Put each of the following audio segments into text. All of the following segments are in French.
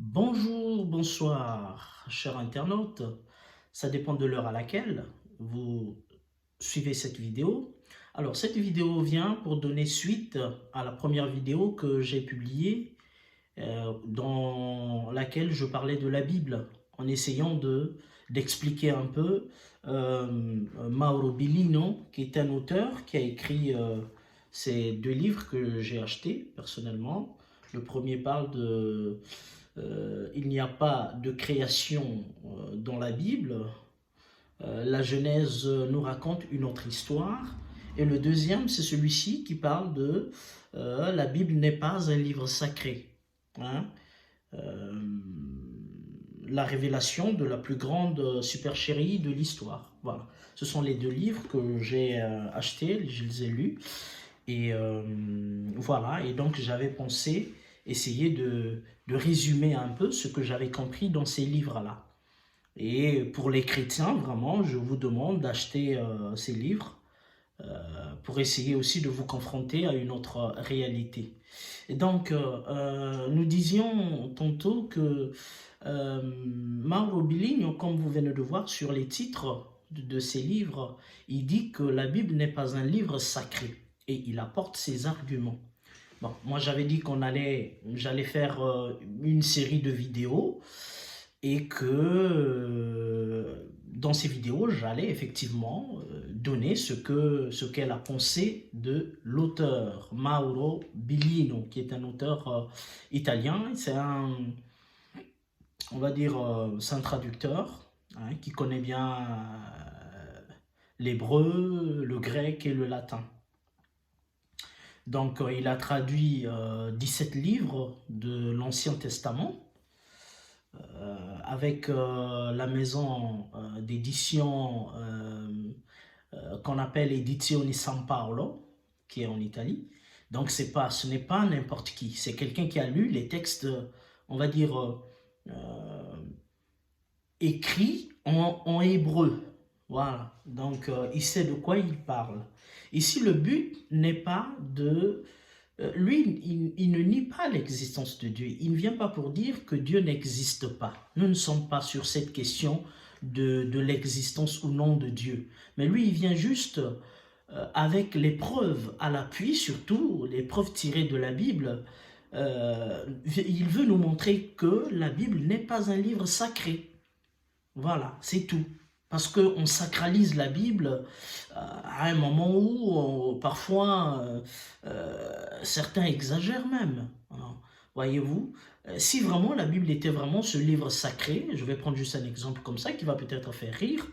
Bonjour, bonsoir, chers internautes. Ça dépend de l'heure à laquelle vous suivez cette vidéo. Alors, cette vidéo vient pour donner suite à la première vidéo que j'ai publiée, dans laquelle je parlais de la Bible, en essayant d'expliquer un peu Mauro Billino, qui est un auteur qui a écrit ces deux livres que j'ai achetés personnellement. Le premier parle de il n'y a pas de création dans la Bible. La Genèse nous raconte une autre histoire. Et le deuxième, c'est celui-ci qui parle de la Bible n'est pas un livre sacré. Hein. Euh, la révélation de la plus grande supercherie de l'histoire. Voilà. Ce sont les deux livres que j'ai achetés, je les ai lus. Et voilà, et donc j'avais pensé essayer de résumer un peu ce que j'avais compris dans ces livres-là. Et pour les chrétiens, vraiment, je vous demande d'acheter ces livres pour essayer aussi de vous confronter à une autre réalité. Et donc, nous disions tantôt que Mauro Biligno, comme vous venez de voir sur les titres de ces livres, il dit que la Bible n'est pas un livre sacré et il apporte ses arguments. Bon, moi j'avais dit j'allais faire une série de vidéos et que dans ces vidéos, j'allais effectivement donner ce qu'est la pensée de l'auteur Mauro Biglino, qui est un auteur italien. On va dire, c'est un traducteur hein, qui connaît bien l'hébreu, le grec et le latin. Donc, il a traduit 17 livres de l'Ancien Testament avec la maison d'édition qu'on appelle Edizioni San Paolo, qui est en Italie. Donc, ce n'est pas n'importe qui. C'est quelqu'un qui a lu les textes, on va dire, écrits en hébreu. Voilà. Donc, il sait de quoi il parle. Ici, le but n'est pas de lui, il ne nie pas l'existence de Dieu. Il ne vient pas pour dire que Dieu n'existe pas. Nous ne sommes pas sur cette question de l'existence ou non de Dieu. Mais lui, il vient juste avec les preuves à l'appui, surtout les preuves tirées de la Bible. Il veut nous montrer que la Bible n'est pas un livre sacré. Voilà, c'est tout. Parce qu'on sacralise la Bible à un moment où parfois certains exagèrent même. Alors, voyez-vous, si vraiment la Bible était vraiment ce livre sacré, je vais prendre juste un exemple comme ça qui va peut-être faire rire,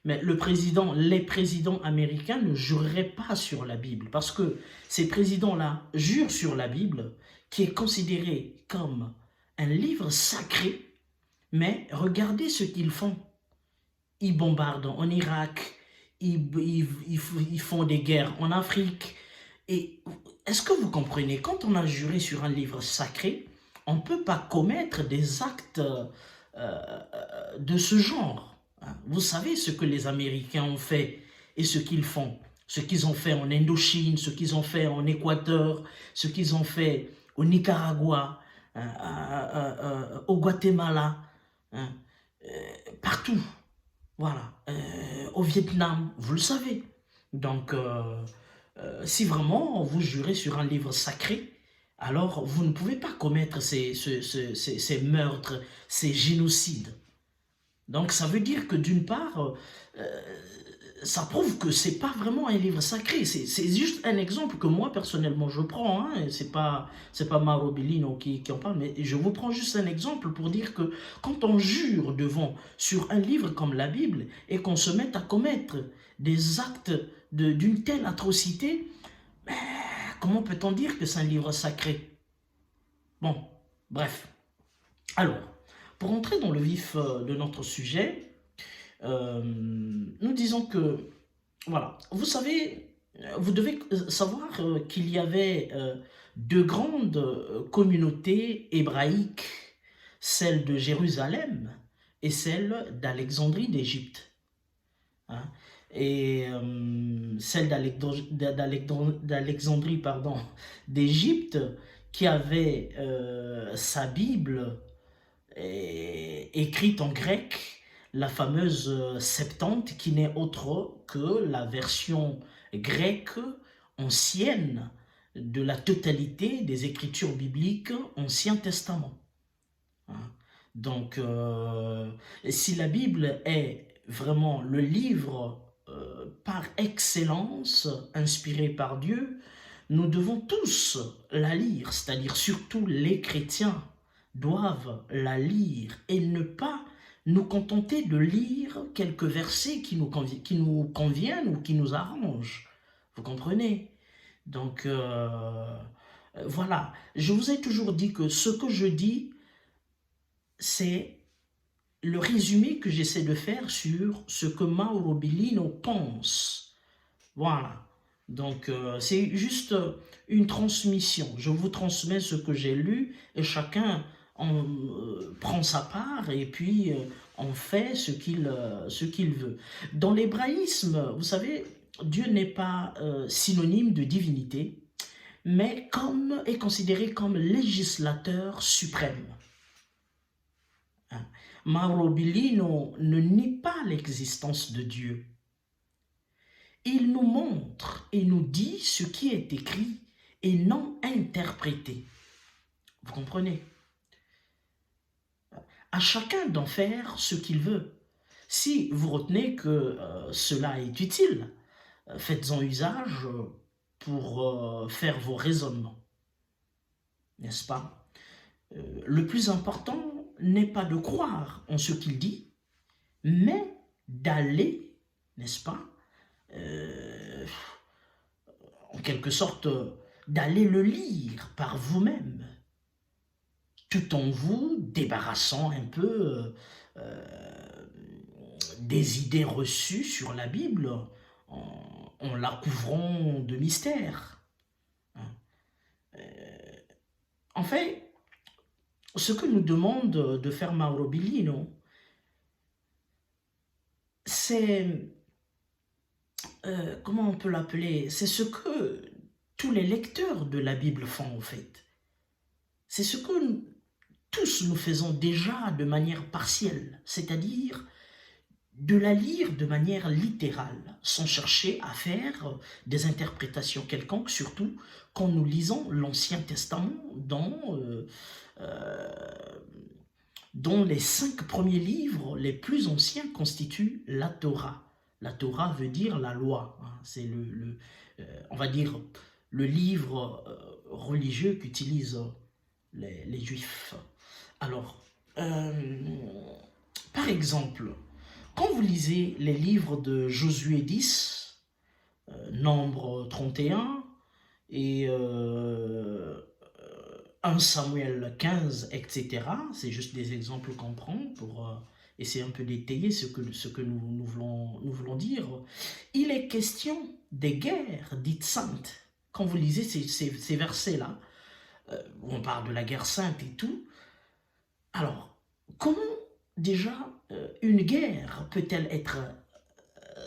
mais les présidents américains ne jureraient pas sur la Bible parce que ces présidents-là jurent sur la Bible qui est considérée comme un livre sacré, mais regardez ce qu'ils font. Ils bombardent en Irak, ils font des guerres en Afrique. Et est-ce que vous comprenez, quand on a juré sur un livre sacré, on ne peut pas commettre des actes de ce genre. Hein. Vous savez ce que les Américains ont fait et ce qu'ils font. Ce qu'ils ont fait en Indochine, ce qu'ils ont fait en Équateur, ce qu'ils ont fait au Nicaragua, au Guatemala, hein, partout. Voilà. Au Vietnam, vous le savez. Donc, si vraiment vous jurez sur un livre sacré, alors vous ne pouvez pas commettre ces meurtres, ces génocides. Donc, ça veut dire que d'une part, ça prouve que c'est pas vraiment un livre sacré. C'est juste un exemple que moi, personnellement, je prends. Hein, c'est pas Mauro Bellino qui en parle, mais je vous prends juste un exemple pour dire que quand on jure devant sur un livre comme la Bible et qu'on se met à commettre des actes d'une telle atrocité, ben, comment peut-on dire que c'est un livre sacré? Bon, bref. Alors, pour entrer dans le vif de notre sujet, nous disons que, voilà, vous savez, vous devez savoir qu'il y avait deux grandes communautés hébraïques, celle de Jérusalem et celle d'Alexandrie d'Égypte. Hein. Et celle d'Alexandrie, pardon, d'Égypte, qui avait sa Bible écrite en grec, la fameuse Septante, qui n'est autre que la version grecque ancienne de la totalité des écritures bibliques Ancien Testament. Hein. Donc, si la Bible est vraiment le livre par excellence, inspiré par Dieu, nous devons tous la lire, c'est-à-dire surtout les chrétiens doivent la lire et ne pas nous contenter de lire quelques versets qui nous conviennent ou qui nous arrangent. Vous comprenez? Donc, voilà. Je vous ai toujours dit que ce que je dis, c'est le résumé que j'essaie de faire sur ce que Mauro Bellino pense. Voilà. Donc, c'est juste une transmission. Je vous transmets ce que j'ai lu et chacun prend sa part et puis en fait ce qu'il veut. Dans l'hébraïsme, vous savez, Dieu n'est pas synonyme de divinité, mais est considéré comme législateur suprême. Hein. Mauro Bellino ne nie pas l'existence de Dieu. Il nous montre et nous dit ce qui est écrit et non interprété. Vous comprenez? À chacun d'en faire ce qu'il veut. Si vous retenez que cela est utile, faites-en usage pour faire vos raisonnements. N'est-ce pas? Le plus important n'est pas de croire en ce qu'il dit, mais d'aller, n'est-ce pas, en quelque sorte, d'aller le lire par vous-même, tout en vous débarrassant un peu des idées reçues sur la Bible, en la couvrant de mystère. En fait, ce que nous demande de faire Mauro Bellino, c'est, comment on peut l'appeler, c'est ce que tous les lecteurs de la Bible font en fait. C'est ce que tous nous faisons déjà de manière partielle, c'est-à-dire de la lire de manière littérale, sans chercher à faire des interprétations quelconques, surtout quand nous lisons l'Ancien Testament dont les 5 premiers livres les plus anciens constituent la Torah. La Torah veut dire la loi, hein. C'est on va dire le livre religieux qu'utilisent les Juifs. Alors, par exemple, quand vous lisez les livres de Josué 10, Nombre 31 et 1 Samuel 15, etc., c'est juste des exemples qu'on prend pour essayer un peu d'étayer ce que nous voulons dire. Il est question des guerres dites saintes. Quand vous lisez ces versets-là, où on parle de la guerre sainte et tout, alors, comment déjà une guerre peut-elle être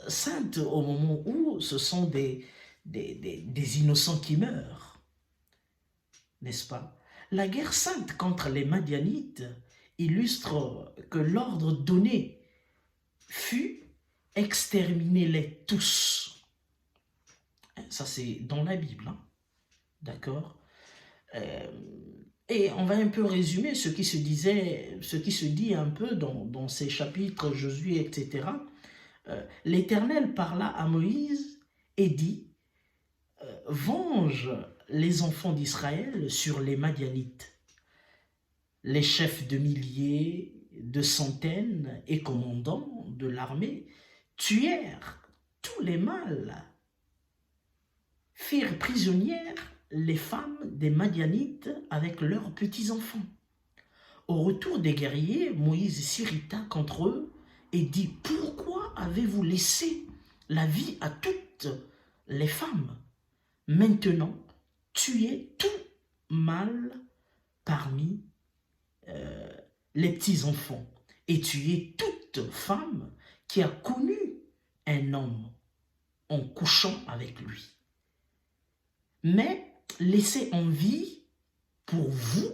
sainte au moment où ce sont des innocents qui meurent, n'est-ce pas? La guerre sainte contre les Madianites illustre que l'ordre donné fut exterminez-les tous. Ça c'est dans la Bible, hein? D'accord? Et on va un peu résumer ce qui se dit un peu dans ces chapitres, Josué, etc. L'Éternel parla à Moïse et dit, venge les enfants d'Israël sur les Madianites. Les chefs de milliers, de centaines et commandants de l'armée tuèrent tous les mâles, firent prisonnières les femmes des Madianites avec leurs petits-enfants. Au retour des guerriers, Moïse s'irrita contre eux et dit, « Pourquoi avez-vous laissé la vie à toutes les femmes? Maintenant, tuez tout mâle parmi les petits-enfants et tuez toute femme qui a connu un homme en couchant avec lui. Mais laissez en vie pour vous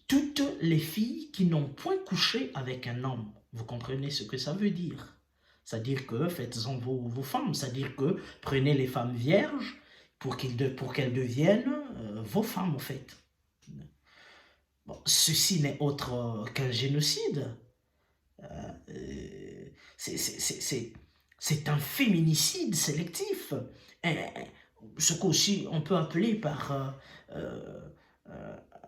toutes les filles qui n'ont point couché avec un homme. Vous comprenez ce que ça veut dire? C'est-à-dire que faites-en vos femmes, c'est-à-dire que prenez les femmes vierges pour qu'elles deviennent vos femmes, en fait. Bon, ceci n'est autre qu'un génocide. C'est un féminicide sélectif. Ce qu'aussi on peut appeler par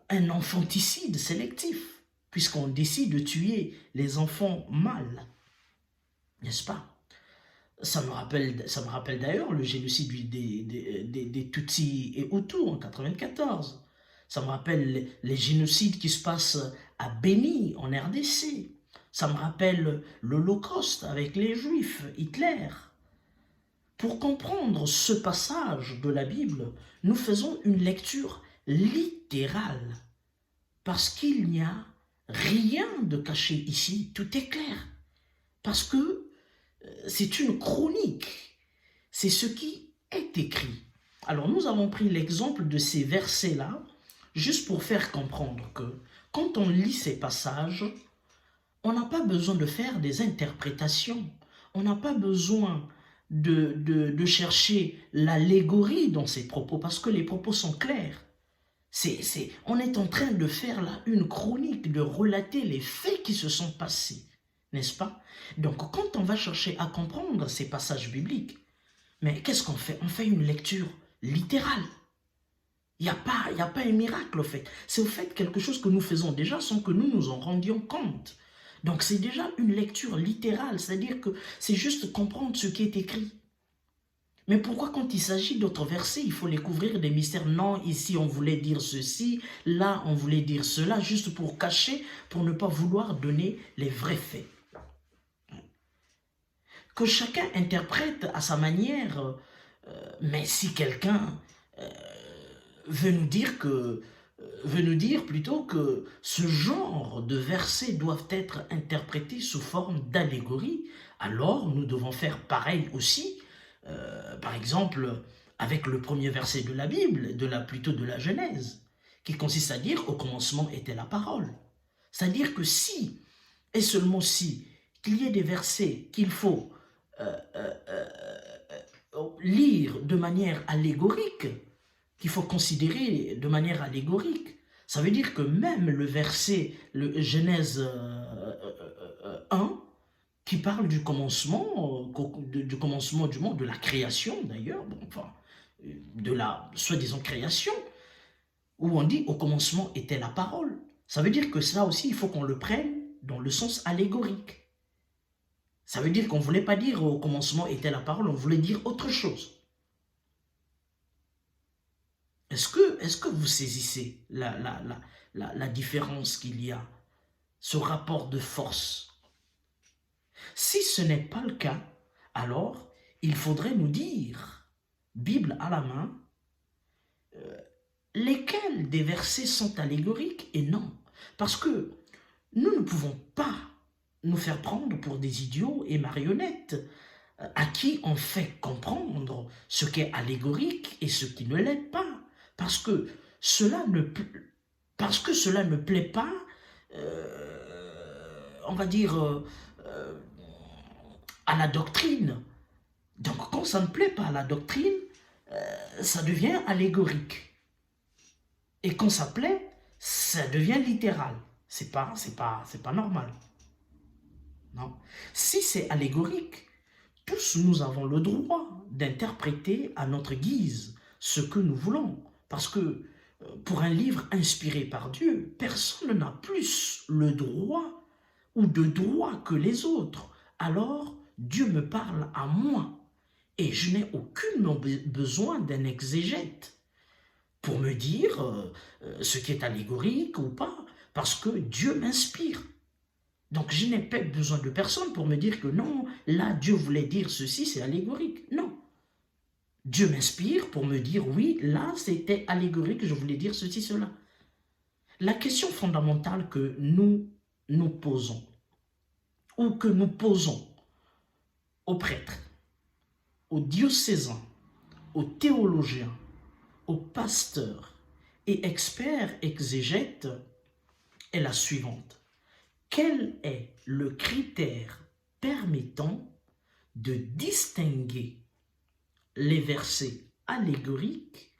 un infanticide sélectif, puisqu'on décide de tuer les enfants mâles. N'est-ce pas? Ça me rappelle d'ailleurs le génocide des Tutsis et Hutus en 1994. Ça me rappelle les génocides qui se passent à Béni, en RDC. Ça me rappelle l'Holocauste avec les Juifs, Hitler. Pour comprendre ce passage de la Bible, nous faisons une lecture littérale. Parce qu'il n'y a rien de caché ici, tout est clair. Parce que c'est une chronique, c'est ce qui est écrit. Alors nous avons pris l'exemple de ces versets-là, juste pour faire comprendre que quand on lit ces passages, on n'a pas besoin de faire des interprétations, on n'a pas besoin de chercher l'allégorie dans ces propos, parce que les propos sont clairs. On est en train de faire là une chronique, de relater les faits qui se sont passés, n'est-ce pas? Donc quand on va chercher à comprendre ces passages bibliques, mais qu'est-ce qu'on fait? On fait une lecture littérale. Il n'y a pas un miracle au fait. C'est au fait quelque chose que nous faisons déjà sans que nous nous en rendions compte. Donc c'est déjà une lecture littérale, c'est-à-dire que c'est juste comprendre ce qui est écrit. Mais pourquoi quand il s'agit d'autres versets, il faut les couvrir des mystères? Non, ici on voulait dire ceci, là on voulait dire cela, juste pour cacher, pour ne pas vouloir donner les vrais faits. Que chacun interprète à sa manière, mais si quelqu'un veut nous dire plutôt que ce genre de versets doivent être interprétés sous forme d'allégorie, alors nous devons faire pareil aussi, par exemple, avec le premier verset de la Bible, plutôt de la Genèse, qui consiste à dire « au commencement était la parole ». C'est-à-dire que si, et seulement si, qu'il y ait des versets qu'il faut lire de manière allégorique, qu'il faut considérer de manière allégorique, ça veut dire que même le verset, le Genèse 1, qui parle du commencement du monde, de la création d'ailleurs, bon, enfin, de la soi-disant création, où on dit « au commencement était la parole ». Ça veut dire que ça aussi, il faut qu'on le prenne dans le sens allégorique. Ça veut dire qu'on ne voulait pas dire « au commencement était la parole », on voulait dire autre chose. Est-ce que vous saisissez la différence qu'il y a, ce rapport de force? Si ce n'est pas le cas, alors il faudrait nous dire, Bible à la main, lesquels des versets sont allégoriques et non. Parce que nous ne pouvons pas nous faire prendre pour des idiots et marionnettes à qui on fait comprendre ce qui est allégorique et ce qui ne l'est pas. Parce que cela ne plaît pas, on va dire, à la doctrine. Donc quand ça ne plaît pas à la doctrine, ça devient allégorique. Et quand ça plaît, ça devient littéral. C'est pas normal. Non. Si c'est allégorique, tous nous avons le droit d'interpréter à notre guise ce que nous voulons. Parce que pour un livre inspiré par Dieu, personne n'a plus le droit ou de droit que les autres. Alors, Dieu me parle à moi et je n'ai aucunement besoin d'un exégète pour me dire ce qui est allégorique ou pas, parce que Dieu m'inspire. Donc je n'ai pas besoin de personne pour me dire que non, là Dieu voulait dire ceci, c'est allégorique. Non. Dieu m'inspire pour me dire oui, là c'était allégorique, je voulais dire ceci, cela. La question fondamentale que nous nous posons, ou que nous posons aux prêtres, aux diocésains, aux théologiens, aux pasteurs et experts exégètes, est la suivante. Quel est le critère permettant de distinguer les versets allégoriques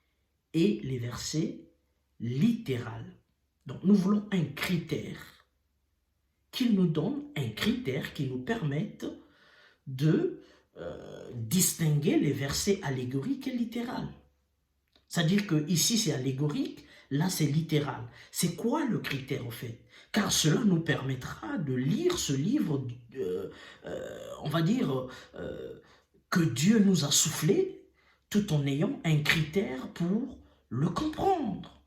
et les versets littéraux? Donc nous voulons un critère qu'il nous donne, un critère qui nous permette de distinguer les versets allégoriques et littéraux. C'est-à-dire que ici c'est allégorique, là c'est littéral. C'est quoi le critère au fait? Car cela nous permettra de lire ce livre, on va dire, que Dieu nous a soufflé, tout en ayant un critère pour le comprendre.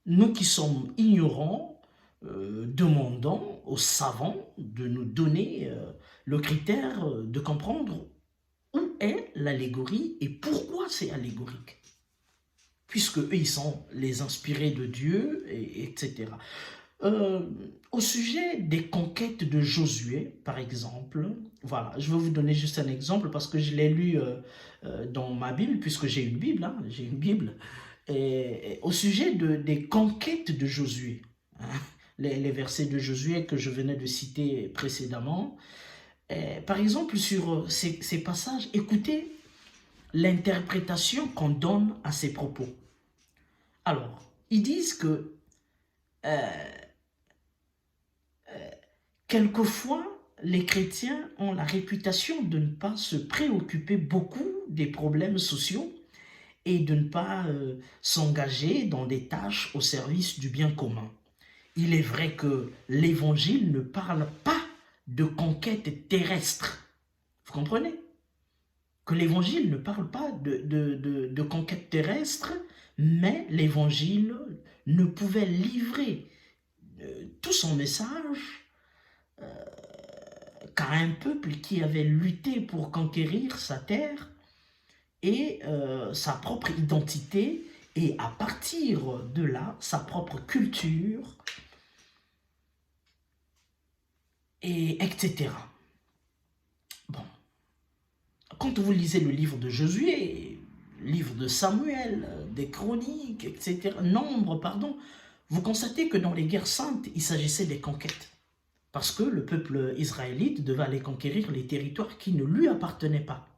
Nous qui sommes ignorants, demandons aux savants de nous donner le critère de comprendre où est l'allégorie et pourquoi c'est allégorique. Puisque eux, ils sont les inspirés de Dieu, etc. Au sujet des conquêtes de Josué, par exemple, voilà, je vais vous donner juste un exemple parce que je l'ai lu dans ma Bible, puisque j'ai une Bible, hein, j'ai une Bible. Et au sujet des conquêtes de Josué, hein, les versets de Josué que je venais de citer précédemment, par exemple, sur ces passages, écoutez l'interprétation qu'on donne à ces propos. Alors, ils disent que quelquefois, les chrétiens ont la réputation de ne pas se préoccuper beaucoup des problèmes sociaux et de ne pas s'engager dans des tâches au service du bien commun. Il est vrai que l'Évangile ne parle pas de conquête terrestre. Vous comprenez? Que l'Évangile ne parle pas de conquête terrestre, mais l'Évangile ne pouvait livrer tout son message qu'à un peuple qui avait lutté pour conquérir sa terre et sa propre identité, et à partir de là, sa propre culture, et etc. Bon. Quand vous lisez le livre de Josué, livre de Samuel, des Chroniques, etc., Nombre, pardon, vous constatez que dans les guerres saintes, il s'agissait des conquêtes. Parce que le peuple israélite devait aller conquérir les territoires qui ne lui appartenaient pas.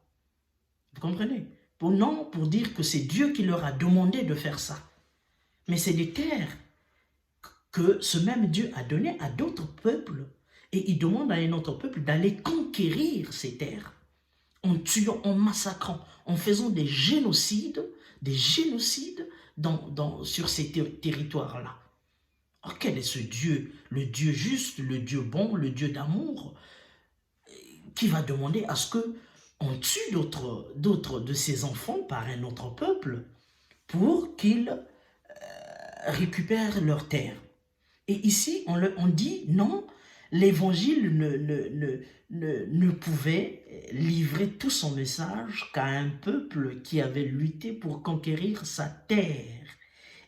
Vous comprenez? Non, pour dire que c'est Dieu qui leur a demandé de faire ça. Mais c'est des terres que ce même Dieu a données à d'autres peuples. Et il demande à un autre peuple d'aller conquérir ces terres. En tuant, en massacrant, en faisant des génocides sur ces territoires-là. Or, quel est ce Dieu? Le Dieu juste, le Dieu bon, le Dieu d'amour, qui va demander à ce qu'on tue d'autres de ses enfants par un autre peuple pour qu'ils récupèrent leur terre. Et ici, on dit non, l'Évangile ne pouvait livrer tout son message qu'à un peuple qui avait lutté pour conquérir sa terre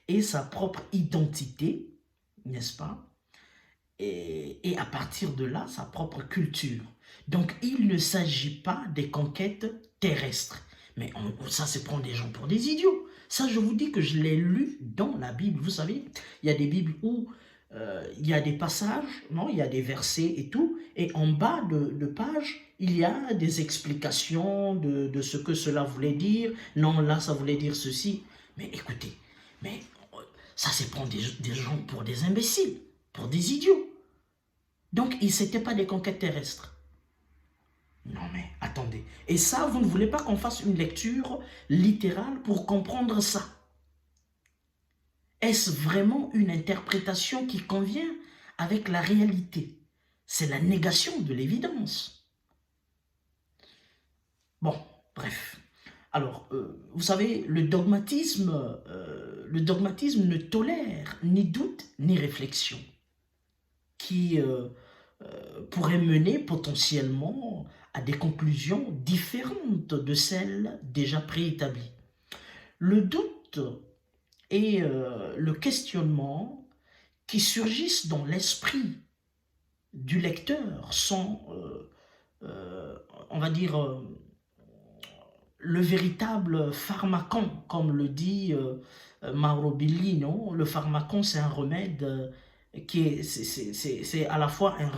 et sa propre identité, n'est-ce pas? Et à partir de là, sa propre culture. Donc, il ne s'agit pas des conquêtes terrestres. Mais ça se prend des gens pour des idiots. Ça, je vous dis que je l'ai lu dans la Bible. Vous savez, il y a des Bibles où il y a des passages, non, il y a des versets et tout, et en bas de page, il y a des explications de ce que cela voulait dire. Non, là, ça voulait dire ceci. Mais écoutez, mais ça se prend des gens pour des imbéciles, pour des idiots. Donc, ce n'était pas des conquêtes terrestres. Non mais, attendez. Et ça, vous ne voulez pas qu'on fasse une lecture littérale pour comprendre ça? Est-ce vraiment une interprétation qui convient avec la réalité? C'est la négation de l'évidence. Bon, bref. Alors, vous savez, le dogmatisme ne tolère ni doute ni réflexion qui pourrait mener potentiellement à des conclusions différentes de celles déjà préétablies. Le doute et le questionnement qui surgissent dans l'esprit du lecteur sont, on va dire, le véritable pharmacon, comme le dit Mauro Billino. Le pharmacon, c'est un remède c'est à la fois un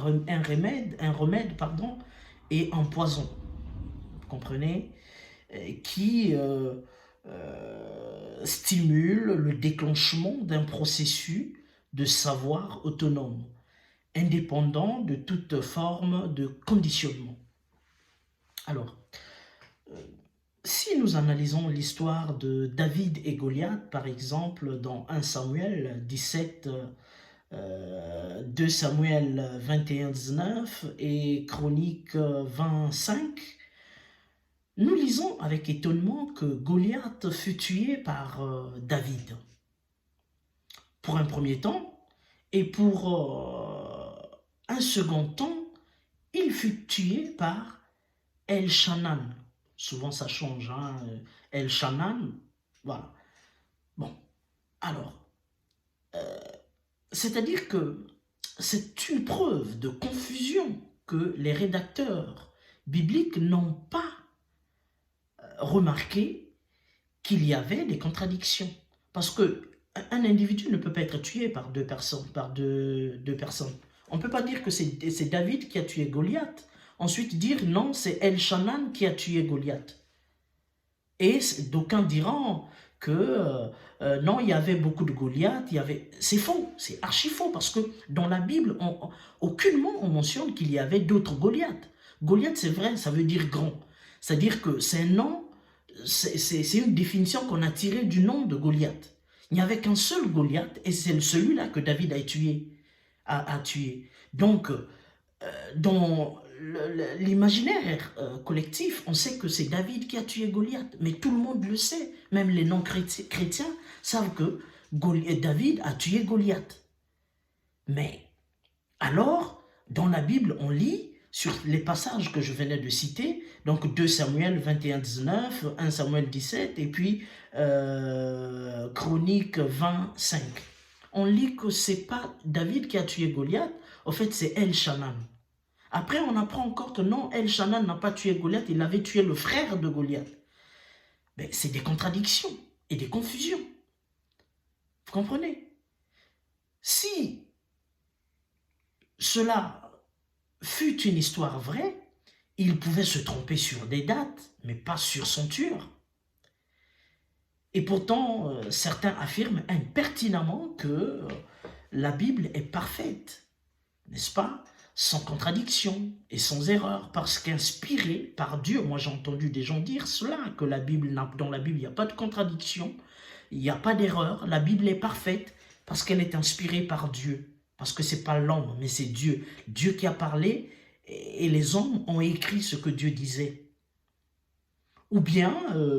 remède pardon, et un poison, vous comprenez, qui stimule le déclenchement d'un processus de savoir autonome, indépendant de toute forme de conditionnement. Alors, si nous analysons l'histoire de David et Goliath, par exemple, dans 1 Samuel 17, 2 Samuel 21, 19 et Chronique 25, nous lisons avec étonnement que Goliath fut tué par David. Pour un premier temps, et pour un second temps, il fut tué par El-Shanan. Souvent ça change, hein? El-Shanan, voilà. Bon, alors, c'est-à-dire que c'est une preuve de confusion que les rédacteurs bibliques n'ont pas remarqué qu'il y avait des contradictions. Parce que un individu ne peut pas être tué par deux personnes, On ne peut pas dire que c'est David qui a tué Goliath. Ensuite dire non, c'est El-Shanan qui a tué Goliath. Et d'aucuns diront que non, il y avait beaucoup de Goliath, c'est faux, c'est archi faux, parce que dans la Bible, aucunement on mentionne qu'il y avait d'autres Goliath. Goliath, c'est vrai, ça veut dire grand. C'est-à-dire que c'est un nom, c'est une définition qu'on a tirée du nom de Goliath. Il n'y avait qu'un seul Goliath, et c'est celui-là que David a tué. Donc, dans l'imaginaire collectif, on sait que c'est David qui a tué Goliath, mais tout le monde le sait, même les non-chrétiens savent que David a tué Goliath. Mais alors, dans la Bible, on lit sur les passages que je venais de citer, donc 2 Samuel 21, 19, 1 Samuel 17, et puis Chronique 25. On lit que c'est pas David qui a tué Goliath, en fait c'est El-Shanan. Après, on apprend encore que non, El-Shanan n'a pas tué Goliath, il avait tué le frère de Goliath. Mais c'est des contradictions et des confusions. Vous comprenez? Si cela fut une histoire vraie, il pouvait se tromper sur des dates, mais pas sur son tueur. Et pourtant, certains affirment impertinemment que la Bible est parfaite, n'est-ce pas? Sans contradiction et sans erreur, parce qu'inspirée par Dieu. Moi, j'ai entendu des gens dire cela, que dans la Bible, il n'y a pas de contradiction, il n'y a pas d'erreur, la Bible est parfaite, parce qu'elle est inspirée par Dieu. Parce que ce n'est pas l'homme, mais c'est Dieu. Dieu qui a parlé, et les hommes ont écrit ce que Dieu disait. Ou bien,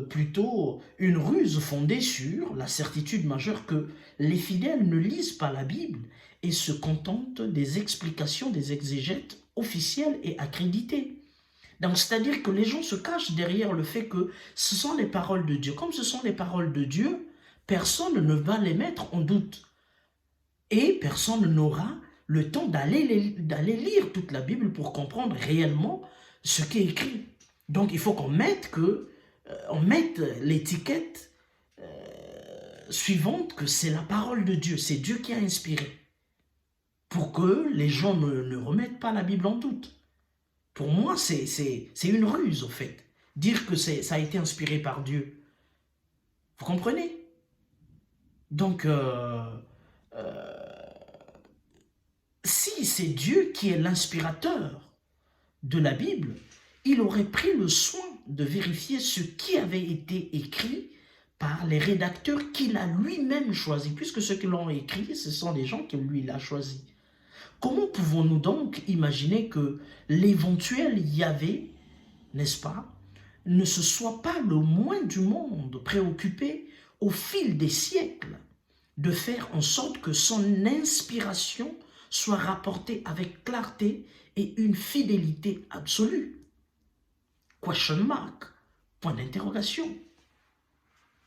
plutôt, une ruse fondée sur la certitude majeure que les fidèles ne lisent pas la Bible et se contentent des explications des exégètes officielles et accréditées. Donc, c'est-à-dire que les gens se cachent derrière le fait que ce sont les paroles de Dieu. Comme ce sont les paroles de Dieu, personne ne va les mettre en doute. Et personne n'aura le temps d'aller lire toute la Bible pour comprendre réellement ce qui est écrit. Donc, il faut qu'on mette l'étiquette suivante que c'est la parole de Dieu, c'est Dieu qui a inspiré, pour que les gens ne remettent pas la Bible en doute. Pour moi, c'est une ruse, au fait, dire que ça a été inspiré par Dieu. Vous comprenez? Donc, si c'est Dieu qui est l'inspirateur de la Bible, il aurait pris le soin de vérifier ce qui avait été écrit par les rédacteurs qu'il a lui-même choisis, puisque ceux qui l'ont écrit, ce sont les gens que lui il a choisis. Comment pouvons-nous donc imaginer que l'éventuel Yahvé, n'est-ce pas, ne se soit pas le moins du monde préoccupé au fil des siècles de faire en sorte que son inspiration soit rapportée avec clarté et une fidélité absolue? Question mark, point d'interrogation.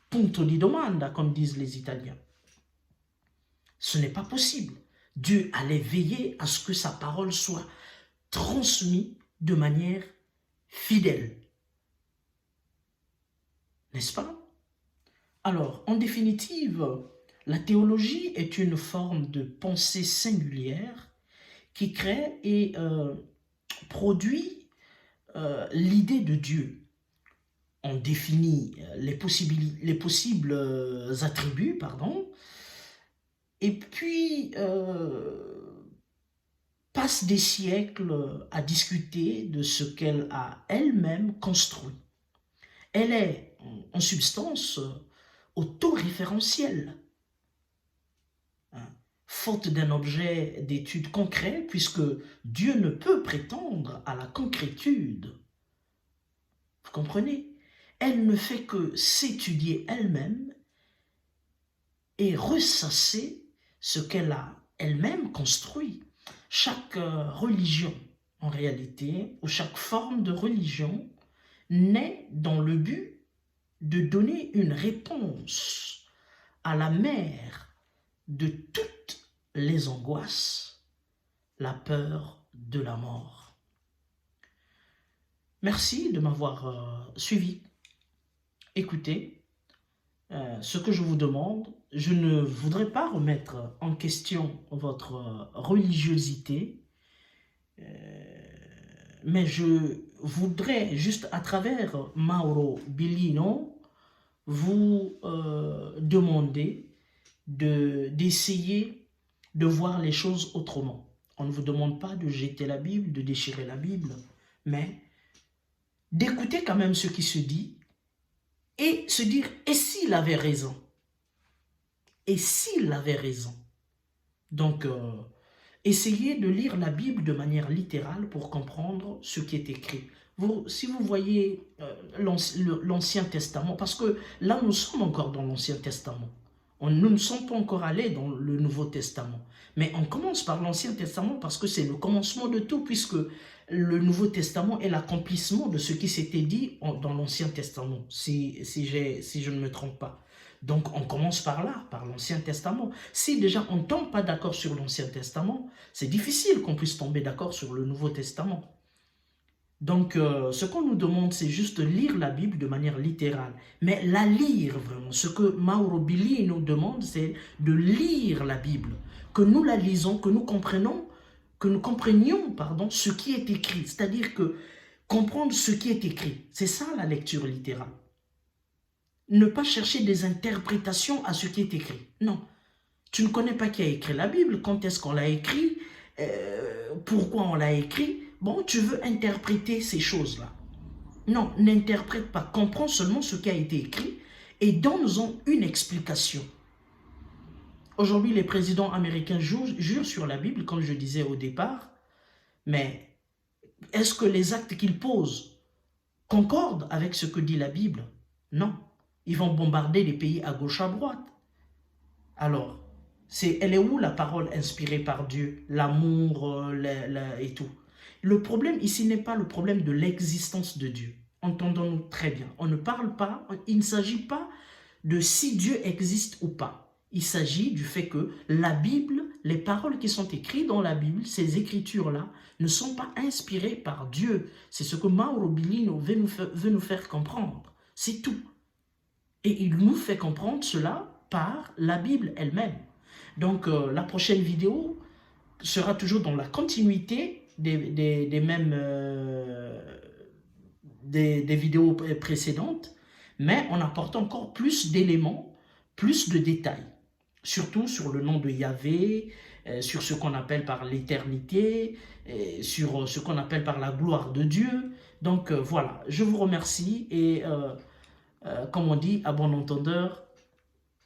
Punto di domanda, comme disent les Italiens. Ce n'est pas possible. Dieu allait veiller à ce que sa parole soit transmise de manière fidèle. N'est-ce pas? Alors, en définitive, La théologie est une forme de pensée singulière qui crée et produit l'idée de Dieu. On définit les possibles attributs, pardon, et puis passe des siècles à discuter de ce qu'elle a elle-même construit. Elle est, en substance, autoréférentielle, hein, faute d'un objet d'étude concret, puisque Dieu ne peut prétendre à la concrétude. Vous comprenez? Elle ne fait que s'étudier elle-même et ressasser ce qu'elle a elle-même construit. Chaque religion, en réalité, ou chaque forme de religion, naît dans le but de donner une réponse à la mère de toutes les angoisses, la peur de la mort. Merci de m'avoir suivi. Écoutez, ce que je vous demande, je ne voudrais pas remettre en question votre religiosité, mais je voudrais juste à travers Mauro Billino vous demander d'essayer de voir les choses autrement. On ne vous demande pas de jeter la Bible, de déchirer la Bible, mais d'écouter quand même ce qui se dit et se dire, et s'il avait raison? Et s'il avait raison? Donc, essayez de lire la Bible de manière littérale pour comprendre ce qui est écrit. Si vous voyez l'Ancien Testament, parce que là, nous sommes encore dans l'Ancien Testament. Nous ne sommes pas encore allés dans le Nouveau Testament. Mais on commence par l'Ancien Testament parce que c'est le commencement de tout, puisque le Nouveau Testament est l'accomplissement de ce qui s'était dit dans l'Ancien Testament, si je ne me trompe pas. Donc on commence par là, par l'Ancien Testament. Si déjà on ne tombe pas d'accord sur l'Ancien Testament, c'est difficile qu'on puisse tomber d'accord sur le Nouveau Testament. Donc ce qu'on nous demande, c'est juste de lire la Bible de manière littérale. Mais la lire vraiment. Ce que Mauro Billi nous demande, c'est de lire la Bible. Que nous la lisons, que nous comprenions ce qui est écrit. C'est-à-dire que comprendre ce qui est écrit. C'est ça la lecture littérale. Ne pas chercher des interprétations à ce qui est écrit. Non. Tu ne connais pas qui a écrit la Bible, quand est-ce qu'on l'a écrit, pourquoi on l'a écrit. Bon, tu veux interpréter ces choses-là. Non, n'interprète pas. Comprends seulement ce qui a été écrit et donne-en une explication. Aujourd'hui, les présidents américains jurent sur la Bible, comme je disais au départ, mais est-ce que les actes qu'ils posent concordent avec ce que dit la Bible? Non. Ils vont bombarder les pays à gauche, à droite. Alors, elle est où la parole inspirée par Dieu? L'amour et tout. Le problème ici n'est pas le problème de l'existence de Dieu. Entendons-nous très bien. On ne parle pas, il ne s'agit pas de si Dieu existe ou pas. Il s'agit du fait que la Bible, les paroles qui sont écrites dans la Bible, ces écritures-là, ne sont pas inspirées par Dieu. C'est ce que Mauro Billino veut nous faire comprendre. C'est tout. Et il nous fait comprendre cela par la Bible elle-même. Donc la prochaine vidéo sera toujours dans la continuité des vidéos précédentes, mais on apporte encore plus d'éléments, plus de détails. Surtout sur le nom de Yahvé, sur ce qu'on appelle par l'éternité, sur ce qu'on appelle par la gloire de Dieu. Donc voilà, je vous remercie et comme on dit, à bon entendeur,